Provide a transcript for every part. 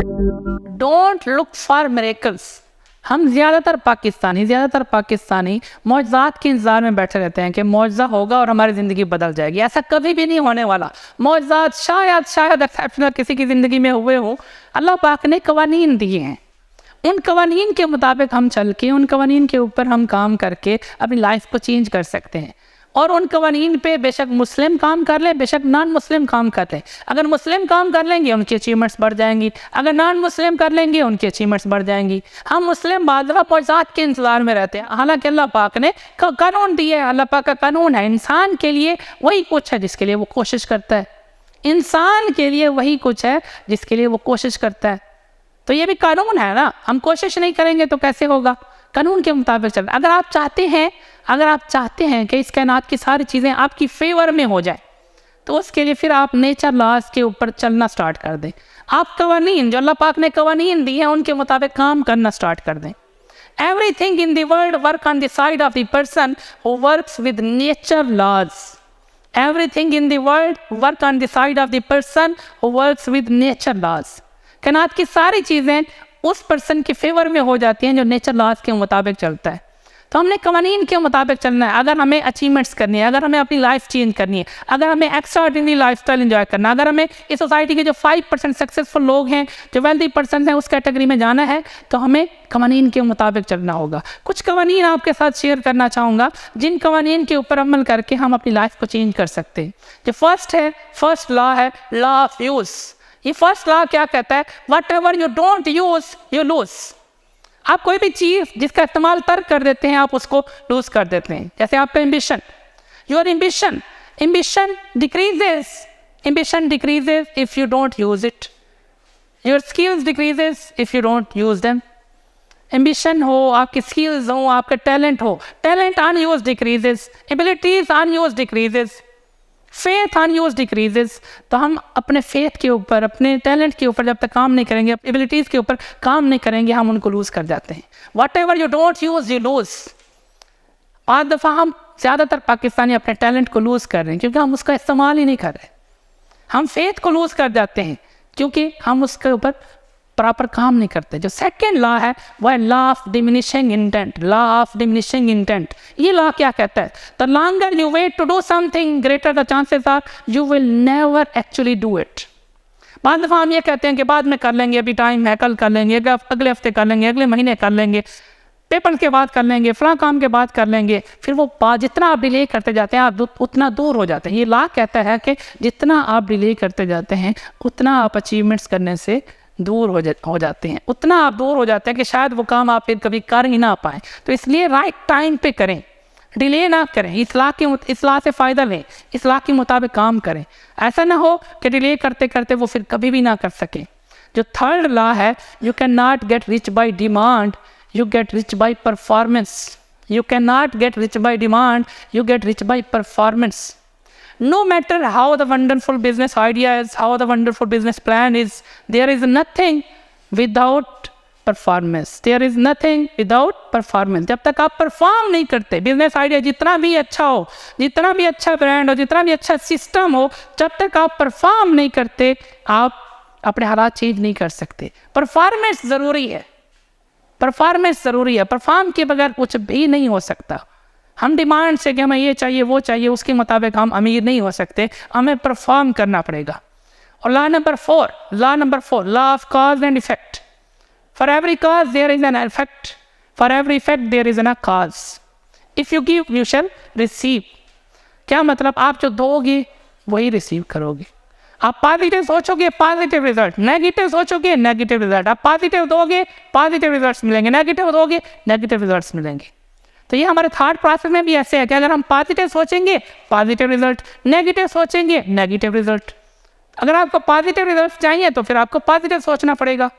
Don't look for miracles. हम ज़्यादातर पाकिस्तानी मौजज़ात के इंतज़ार में बैठे रहते हैं कि मौजज़ा होगा और हमारी ज़िंदगी बदल जाएगी। ऐसा कभी भी नहीं होने वाला। मौजज़ात शायद एक्सेप्शनल किसी की ज़िंदगी में हुए हो। अल्लाह पाक ने कवानीन दिए हैं, उन कवानीन के मुताबिक हम चल के, उन कवानीन के ऊपर हम काम करके अपनी लाइफ को चेंज कर सकते हैं। और उन कवानीन पे बेशक मुस्लिम काम कर लें, बेशक नॉन मुस्लिम काम कर लें। अगर मुस्लिम काम कर लेंगे उनकी अचीवमेंट्स बढ़ जाएंगी, अगर नॉन मुस्लिम कर लेंगे उनकी अचीवमेंट्स बढ़ जाएंगी। हम मुस्लिम बाद मौजज़ात के इंतज़ार में रहते हैं, हालांकि अल्लाह पाक ने कानून दिए है। अल्लाह पाक का कानून है, इंसान के लिए वही कुछ है जिसके लिए वो कोशिश करता है। इंसान के लिए वही कुछ है जिसके लिए वो कोशिश करता है। तो ये भी कानून है ना, हम कोशिश नहीं करेंगे तो कैसे होगा? कानून के मुताबिक चल। अगर आप चाहते हैं कि इस कायनात की सारी चीज़ें आपकी फेवर में हो जाए, तो उसके लिए फिर आप नेचर लॉज के ऊपर चलना स्टार्ट कर दें। आप कवानीन जो अल्लाह पाक ने कवानीन दी हैं उनके मुताबिक काम करना स्टार्ट कर दें। Everything in the world work on the side of the person who works with nature laws. Everything in the world work on the side of the person who works with nature laws. कायनात की सारी चीज़ें उस person के favour में हो जाती हैं जो नेचर लॉज के मुताबिक चलता है। तो हमने कवानीन के मुताबिक चलना है। अगर हमें अचीवमेंट्स करनी है, अगर हमें अपनी लाइफ चेंज करनी है, अगर हमें एक्स्ट्राऑर्डिनरी लाइफस्टाइल एंजॉय करना है, अगर हमें इस सोसाइटी के जो 5% सक्सेसफुल लोग हैं, जो वेल्दी पर्सन हैं, उस कैटेगरी में जाना है, तो हमें कवानीन के मुताबिक चलना होगा। कुछ कवानीन आपके साथ शेयर करना चाहूँगा जिन कवानीन के ऊपर अमल करके हम अपनी लाइफ को चेंज कर सकते हैं। जो फर्स्ट लॉ है लॉ ऑफ यूज़। ये फर्स्ट लॉ क्या कहता है? What ever you don't use you lose. आप कोई भी चीज़ जिसका इस्तेमाल तर्क कर देते हैं आप उसको लूज कर देते हैं। जैसे आपका ambition, your ambition decreases if you don't use it. Your skills decreases if you don't use them. Ambition हो, आपकी स्किल्स हो, आपका टैलेंट हो, talent unused decreases, abilities unused decreases, faith unused decreases. तो हम अपने फेथ के ऊपर, अपने टैलेंट के ऊपर जब तक काम नहीं करेंगे, एबिलिटीज़ के ऊपर काम नहीं करेंगे, हम उनको लूज़ कर जाते हैं। What ever you don't use you lose. आज दफ़ा हम ज़्यादातर पाकिस्तानी अपने टैलेंट को लूज़ कर रहे हैं क्योंकि हम उसका इस्तेमाल ही नहीं कर रहे। हम फेथ को लूज़ कर जाते हैं क्योंकि हम उसके ऊपर प्रॉपर काम नहीं करते। जो सेकेंड लॉ है वो है law of diminishing intent. Law of diminishing intent, ये लॉ क्या कहता है? The longer you wait to do something greater the chances are you will never actually do it. बाद दफ़ा हम ये कहते हैं कि बाद में कर लेंगे, अभी टाइम है, कल कर लेंगे, अगले हफ्ते कर लेंगे, अगले महीने कर लेंगे, पेपर के बाद कर लेंगे, फलां काम के बाद कर लेंगे। फिर वो जितना आप डिले करते जाते हैं आप उतना दूर हो जाते हैं। ये लॉ कहता है कि जितना आप डिले करते जाते हैं उतना आप अचीवमेंट्स करने से दूर हो जाते हैं, उतना आप दूर हो जाते हैं कि शायद वो काम आप फिर कभी कर ही ना पाएँ। तो इसलिए राइट टाइम पे करें, डिले ना करें। इस्लाह से फ़ायदा लें, इस्लाह के मुताबिक काम करें। ऐसा ना हो कि डिले करते करते वो फिर कभी भी ना कर सकें। जो थर्ड लॉ है, you can not get rich by demand, you get rich by performance. You can not get rich by demand, you get rich by performance. No matter how the wonderful business idea is, how the wonderful business plan is, there is nothing without performance. There is nothing without performance. जब तक आप perform नहीं करते, business idea जितना भी अच्छा हो, जितना भी अच्छा ब्रांड हो, जितना भी अच्छा सिस्टम हो, जब तक आप परफॉर्म नहीं करते आप अपने हालात चेंज नहीं कर सकते। परफॉर्मेंस ज़रूरी है, परफॉर्म के बगैर कुछ भी नहीं हो सकता। हम डिमांड से कि हमें ये चाहिए वो चाहिए, उसके मुताबिक हम अमीर नहीं हो सकते, हमें परफॉर्म करना पड़ेगा। और law number four law of cause and effect. For every cause there is an effect, for every effect there is a cause. If you give you shall receive. क्या मतलब? आप जो दोगे वही रिसीव करोगे। आप पॉजिटिव सोचोगे पॉजिटिव रिजल्ट, नेगेटिव सोचोगे नेगेटिव रिजल्ट। आप पॉजिटिव दोगे पॉजिटिव रिजल्ट्स मिलेंगे, नेगेटिव दोगे नेगेटिव रिजल्ट्स मिलेंगे। तो ये हमारे थॉट प्रोसेस में भी ऐसे है कि अगर हम पॉजिटिव सोचेंगे पॉजिटिव रिजल्ट, नेगेटिव सोचेंगे नेगेटिव रिजल्ट। अगर आपको पॉजिटिव रिजल्ट चाहिए तो फिर आपको पॉजिटिव सोचना पड़ेगा।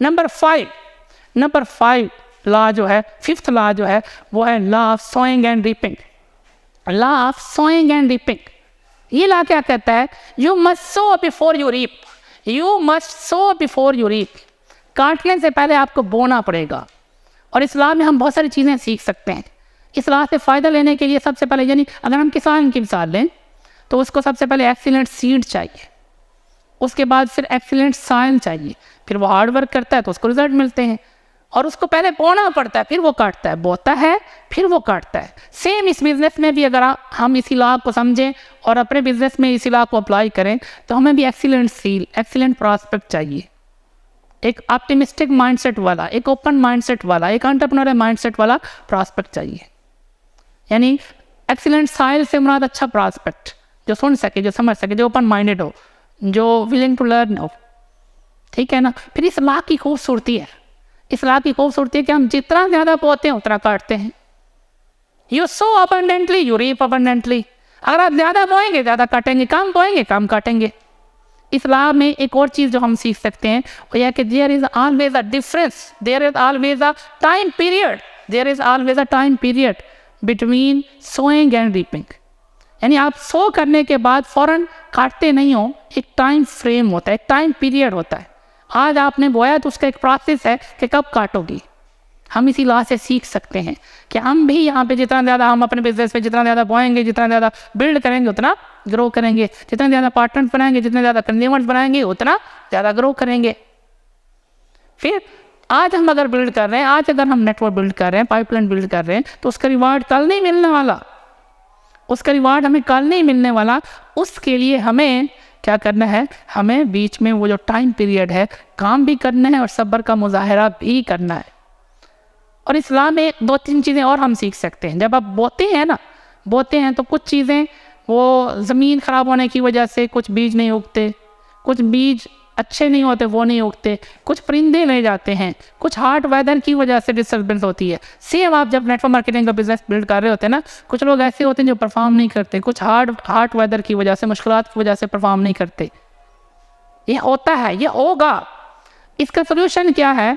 नंबर फाइव लॉ जो है, फिफ्थ लॉ जो है वो है law of sowing and reaping. Law of sowing and reaping, ये लॉ क्या कहता है? You must sow before you reap. You must sow before you reap. काटने से पहले आपको बोना पड़ेगा। और इस लॉ में हम बहुत सारी चीज़ें सीख सकते हैं। इस लॉ से फ़ायदा लेने के लिए सबसे पहले, यानी अगर हम किसान की मिसाल लें तो उसको सबसे पहले एक्सीलेंट सीड चाहिए। उसके बाद फिर एक्सीलेंट साइल चाहिए, फिर वो हार्ड वर्क करता है तो उसको रिजल्ट मिलते हैं। और उसको पहले बोना पड़ता है, फिर वो काटता है, बोता है फिर वो काटता है। सेम इस बिज़नेस में भी अगर हम इसी लॉ को समझें और अपने बिज़नेस में इसी लॉ को अप्लाई करें तो हमें भी एक्सीलेंट सील, एक्सीलेंट प्रॉस्पेक्ट चाहिए, एक ऑप्टिमिस्टिक माइंडसेट वाला, एक ओपन माइंडसेट वाला, एक एंटरप्रेन्योरियल माइंडसेट वाला प्रॉस्पेक्ट चाहिए। यानी एक्सीलेंट साइल से मुराद अच्छा प्रॉस्पेक्ट, जो सुन सके, जो समझ सके, जो ओपन माइंडेड हो, जो विलिंग टू लर्न हो, ठीक है ना। फिर इस लॉ की खूबसूरती है, इस लॉ की खूबसूरती है कि हम जितना ज़्यादा बोते हैं उतना काटते हैं। You sow abundantly you reap abundantly. अगर आप ज़्यादा बोएंगे ज़्यादा काटेंगे, कम बोएंगे कम काटेंगे। इस लॉ में एक और चीज़ जो हम सीख सकते हैं वो यह कि there is always a difference, there is always a time period, there is always a time period between sowing and reaping. यानी आप सो करने के बाद फ़ौरन काटते नहीं हो, एक टाइम फ्रेम होता है, एक टाइम पीरियड होता है। आज आपने बोया तो उसका एक प्रोसेस है कि कब काटोगी। हम इसी लॉ से सीख सकते हैं कि हम भी यहाँ पे जितना ज़्यादा हम अपने बिजनेस में जितना ज़्यादा बोएंगे, जितना ज़्यादा बिल्ड करेंगे उतना ग्रो करेंगे, जितना ज़्यादा पार्टनर्स बनाएंगे, जितने ज़्यादा कंज्यूमर्स बनाएंगे उतना ज़्यादा ग्रो करेंगे। फिर आज हम अगर बिल्ड कर रहे हैं, आज अगर हम नेटवर्क बिल्ड कर रहे हैं, पाइपलाइन बिल्ड कर रहे हैं तो उसका रिवार्ड कल नहीं मिलने वाला, उसका रिवार्ड हमें कल नहीं मिलने वाला। उसके लिए हमें क्या करना है, हमें बीच में वो जो टाइम पीरियड है काम भी करना है और सब्र का मुजाहरा भी करना है। और इस्लाम में 2-3 चीज़ें और हम सीख सकते हैं। जब आप बोते हैं ना, बोते हैं तो कुछ चीज़ें वो ज़मीन ख़राब होने की वजह से कुछ बीज नहीं उगते, कुछ बीज अच्छे नहीं होते वो नहीं उगते, कुछ परिंदे ले जाते हैं, कुछ हार्ड वेदर की वजह से डिस्टर्बेंस होती है। सेम आप जब नेटवर्क मार्केटिंग का बिजनेस बिल्ड कर रहे होते हैं ना, कुछ लोग ऐसे होते हैं जो परफॉर्म नहीं करते, कुछ हार्ड वेदर की वजह से, मुश्किलात की वजह से परफॉर्म नहीं करते। ये होता है, ये होगा। इसका सोल्यूशन क्या है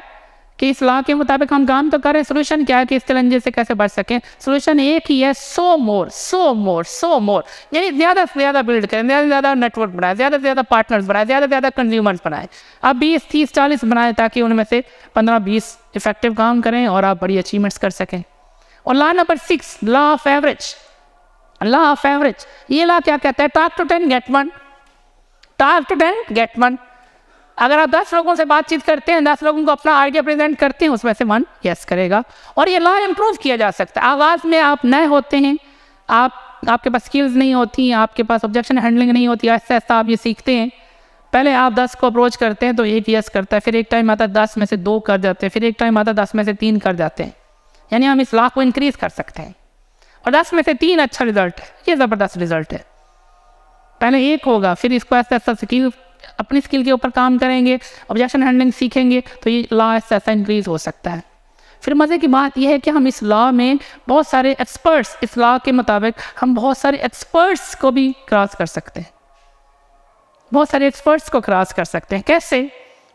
कि इस लॉ के मुताबिक हम काम तो करें। सोल्यूशन क्या है कि इस चैलेंजेस से कैसे बच सकें? सोल्यूशन एक ही है, सो मोर। यानी ज़्यादा से ज़्यादा बिल्ड करें, ज़्यादा से ज़्यादा नेटवर्क बनाए, ज़्यादा से ज़्यादा पार्टनर्स बनाए, ज़्यादा से ज़्यादा कंज्यूमर्स बनाए। आप 20, 30, 40 बनाएं ताकि उनमें से 15-20 इफेक्टिव काम करें और आप बड़ी अचीवमेंट्स कर सकें। और law number 6, law of average. Law of average, ये लॉ क्या कहता है? Talk to 10 get 1, talk to 10 get 1। अगर आप 10 लोगों से बातचीत करते हैं, 10 लोगों को अपना आइडिया प्रेजेंट करते हैं, उसमें से 1 यस करेगा। और ये लॉ इम्प्रूव किया जा सकता है। आगाज़ में आप नए होते हैं, आपके पास स्किल्स नहीं होती, आपके पास ऑब्जेक्शन हैंडलिंग नहीं होती, ऐसा ऐसा आप ये सीखते हैं। पहले आप 10 को अप्रोच करते हैं तो 1 यस करता है, फिर एक टाइम आता है 10 में से 2 कर जाते हैं, फिर एक टाइम आता है 10 में से 3 कर जाते हैं। यानी हम इस लॉ को इंक्रीज़ कर सकते हैं। और 10 में से 3 अच्छा रिजल्ट है, ये ज़बरदस्त रिजल्ट है। पहले 1 होगा, फिर इसको ऐसा ऐसा स्किल, अपनी स्किल के ऊपर काम करेंगे, ऑब्जेक्शन हैंडलिंग सीखेंगे तो ये लॉ ऐसा इंक्रीज़ हो सकता है। फिर मज़े की बात यह है कि हम इस लॉ में बहुत सारे एक्सपर्ट्स, इस लॉ के मुताबिक हम बहुत सारे एक्सपर्ट्स को भी क्रॉस कर सकते हैं, बहुत सारे एक्सपर्ट्स को क्रॉस कर सकते हैं। कैसे?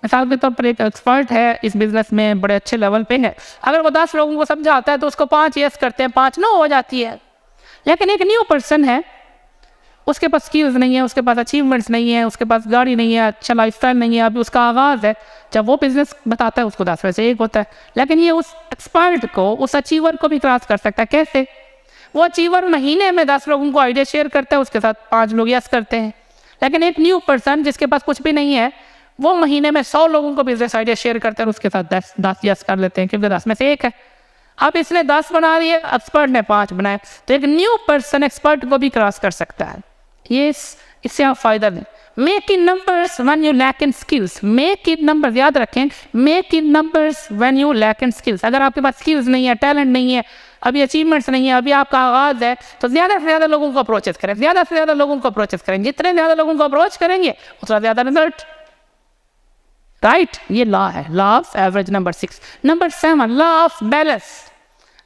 मिसाल के तौर पर एक एक्सपर्ट है इस बिज़नेस में, बड़े अच्छे लेवल पे है, अगर वो 10 लोगों को समझाता है तो उसको 5 यस करते हैं, 5 नो हो जाती है। लेकिन एक न्यू पर्सन है, उसके पास स्किल्स नहीं है, उसके पास अचीवमेंट्स नहीं है, उसके पास गाड़ी नहीं है, अच्छा लाइफस्टाइल नहीं है, अभी उसका आगाज़ है। जब वो बिज़नेस बताता है उसको 10 में से 1 होता है। लेकिन ये उस एक्सपर्ट को, उस अचीवर को भी क्रॉस कर सकता है। कैसे? वो अचीवर महीने में 10 लोगों को आइडिया शेयर करता है, उसके साथ 5 लोग यस करते हैं। लेकिन एक न्यू पर्सन जिसके पास कुछ भी नहीं है, वो महीने में 100 लोगों को बिजनेस आइडिया शेयर करते हैं और उसके साथ 10 यस कर लेते हैं, क्योंकि 10 में से 1 है। अब इसने 10 बना दिए, एक्सपर्ट ने 5 बनाए, तो एक न्यू पर्सन एक्सपर्ट को भी क्रॉस कर सकता है। ये इससे आप फ़ायदा लें। Make in numbers when you lack in skills. Make in numbers, याद रखें, make in numbers when you lack in skills. अगर आपके पास स्किल्स नहीं है, टैलेंट नहीं है, अभी अचीवमेंट्स नहीं है, अभी आपका आगाज़ है, तो ज़्यादा से ज़्यादा लोगों को अप्रोचेस करें, ज़्यादा से ज़्यादा लोगों को अप्रोचेस करें। जितने ज़्यादा लोगों को अप्रोच करेंगे उतना ज़्यादा रिजल्ट, राइट? ये लॉ है, law of average. Number 6। Number 7, law of balance.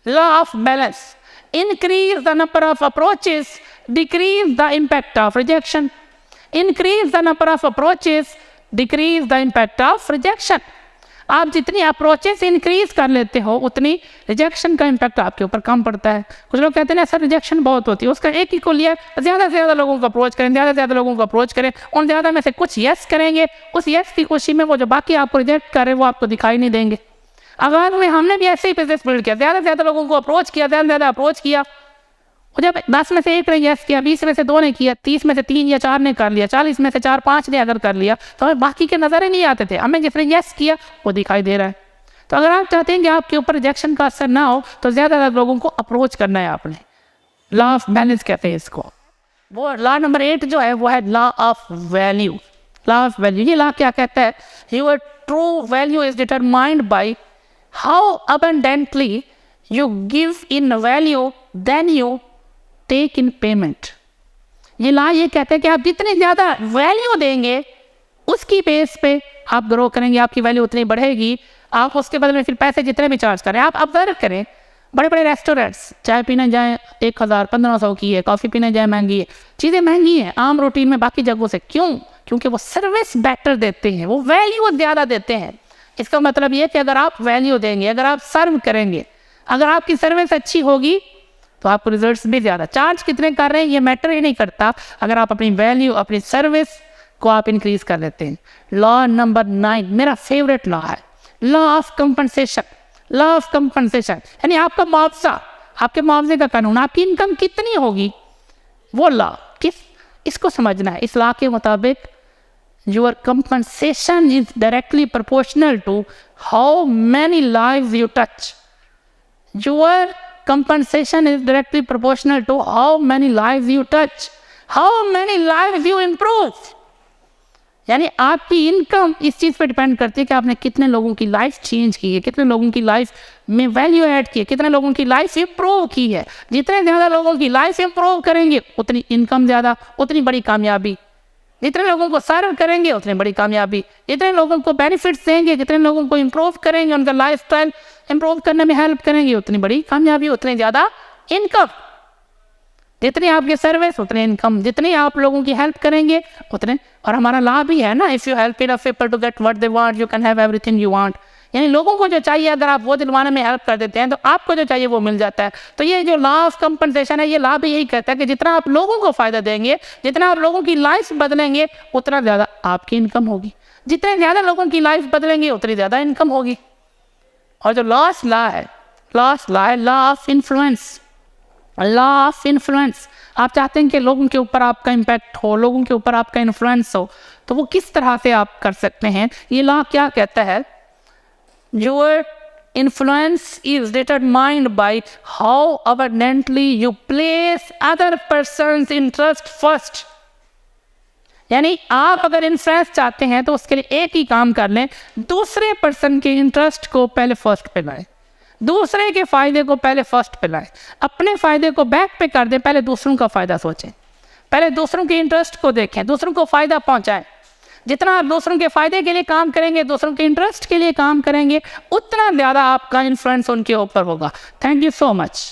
Law of balance, increase the number of approaches, decrease the impact of rejection. Increase the number of approaches, decrease the impact of rejection. आप जितनी approaches increase कर लेते हो उतनी rejection का impact आपके ऊपर कम पड़ता है। कुछ लोग कहते हैं ना सर रिजेक्शन बहुत होती है, उसका एक ही को लिया, ज़्यादा से ज़्यादा लोगों को अप्रोच करें, ज़्यादा से ज़्यादा लोगों को अप्रोच करें, उन ज़्यादा में से कुछ यस करेंगे, उस यस की खुशी में वो जो बाकी आपको रिजेक्ट कर रहे हैं वो आपको दिखाई नहीं देंगे। अगर में हमने भी ऐसे ही बिजनेस बिल्ड किया, ज़्यादा से ज़्यादा लोगों को अप्रोच किया, ज़्यादा से ज़्यादा अप्रोच किया, और जब 10 में से 1 ने यस किया, 20 में से 2 ने किया, 30 में से 3 या 4 ने कर लिया, 40 में से 4-5 ने अगर कर लिया, तो हमें बाकी के नज़र ही नहीं आते थे, हमें जिसने यस किया वो दिखाई दे रहा है। तो अगर आप चाहते हैं कि आपके ऊपर रिजेक्शन का असर ना हो, तो ज़्यादातर लोगों को अप्रोच करना है आपने। लॉ ऑफ बैलेंस कहते हैं इसको। वो लॉ नंबर 8 जो है वो है law of value. Law of value, ये लॉ क्या कहता है? Your true value is determined by how abundantly you give in value then you take in payment। ये ला ये कहते हैं कि आप जितने ज़्यादा वैल्यू देंगे उसकी बेस पे आप ग्रो करेंगे, आपकी वैल्यू उतनी बढ़ेगी। आप उसके बदले में फिर पैसे जितने भी चार्ज करें, आप ऑब्जर्व करें बड़े बड़े रेस्टोरेंट्स, चाय पीने जाएँ 1000-1500 की है, कॉफ़ी पीने जाए महंगी है, चीज़ें महंगी हैं आम रूटीन में बाकी जगहों से। क्यों? क्योंकि वो सर्विस बेटर देते हैं, वो वैल्यू ज़्यादा देते हैं। इसका मतलब ये कि अगर आप वैल्यू देंगे, अगर आप सर्व करेंगे, अगर आपकी सर्विस अच्छी होगी तो आपको रिजल्ट्स भी ज़्यादा। चार्ज कितने कर रहे हैं ये मैटर ही नहीं करता, अगर आप अपनी वैल्यू, अपनी सर्विस को आप इंक्रीज कर लेते हैं। लॉ नंबर 9 मेरा फेवरेट लॉ है, law of compensation. Law of compensation यानी आपका मुआवजा, आपके मुआवजे का कानून, आपकी इनकम कितनी होगी वो लॉ इसको समझना है। इस लॉ के मुताबिक your compensation is directly proportional to how many lives you touch। Your compensation is directly proportional to how many lives you touch, how many lives you improve। यानी आपकी इनकम इस चीज़ पर डिपेंड करती है कि आपने कितने लोगों की लाइफ चेंज की है, कितने लोगों की लाइफ में वैल्यू ऐड की है, कितने लोगों की लाइफ इंप्रूव की है। जितने ज़्यादा लोगों की लाइफ इंप्रूव करेंगे उतनी इनकम ज़्यादा, उतनी बड़ी कामयाबी। जितने लोगों को सर्व करेंगे उतनी बड़ी कामयाबी। जितने लोगों को बेनिफिट्स देंगे, जितने लोगों को इम्प्रूव करेंगे, उनका लाइफ स्टाइल इम्प्रूव करने में हेल्प करेंगे, उतनी बड़ी कामयाबी, उतनी ज़्यादा इनकम। जितनी आपकी सर्विस उतनी इनकम, जितनी आप लोगों की हेल्प करेंगे उतने। और हमारा लाभ भी है ना, if you help enough people to get what they want you can have everything you want. यानी लोगों को जो चाहिए अगर आप वो दिलवाने में हेल्प कर देते हैं तो आपको जो चाहिए वो मिल जाता है। तो ये जो लॉ ऑफ कंपनसेशन है, ये लॉ भी यही कहता है कि जितना आप लोगों को फ़ायदा देंगे, जितना आप लोगों की लाइफ बदलेंगे, उतना ज़्यादा आपकी इनकम होगी। जितने ज़्यादा लोगों की लाइफ बदलेंगे उतनी ज़्यादा इनकम होगी। और जो लास्ट लॉ है, लास्ट लॉ है law of influence. Law of influence, आप चाहते हैं कि लोगों के ऊपर आपका इम्पैक्ट हो, लोगों के ऊपर आपका इन्फ्लुएंस हो, तो वो किस तरह से आप कर सकते हैं? ये लॉ क्या कहता है? Your influence is determined by how abundantly you place other person's interest first। यानी आप अगर इन्फ्लुएंस चाहते हैं तो उसके लिए एक ही काम कर लें, दूसरे पर्सन के इंटरेस्ट को पहले फर्स्ट पे लाएं, दूसरे के फ़ायदे को पहले फर्स्ट पे लाएं, अपने फ़ायदे को बैक पे कर दें, पहले दूसरों का फ़ायदा सोचें, पहले दूसरों के इंटरेस्ट को देखें, दूसरों को फ़ायदा पहुंचाएं। जितना आप दूसरों के फ़ायदे के लिए काम करेंगे, दूसरों के इंटरेस्ट के लिए काम करेंगे, उतना ज़्यादा आपका इन्फ्लुएंस उनके ऊपर होगा। Thank you so much.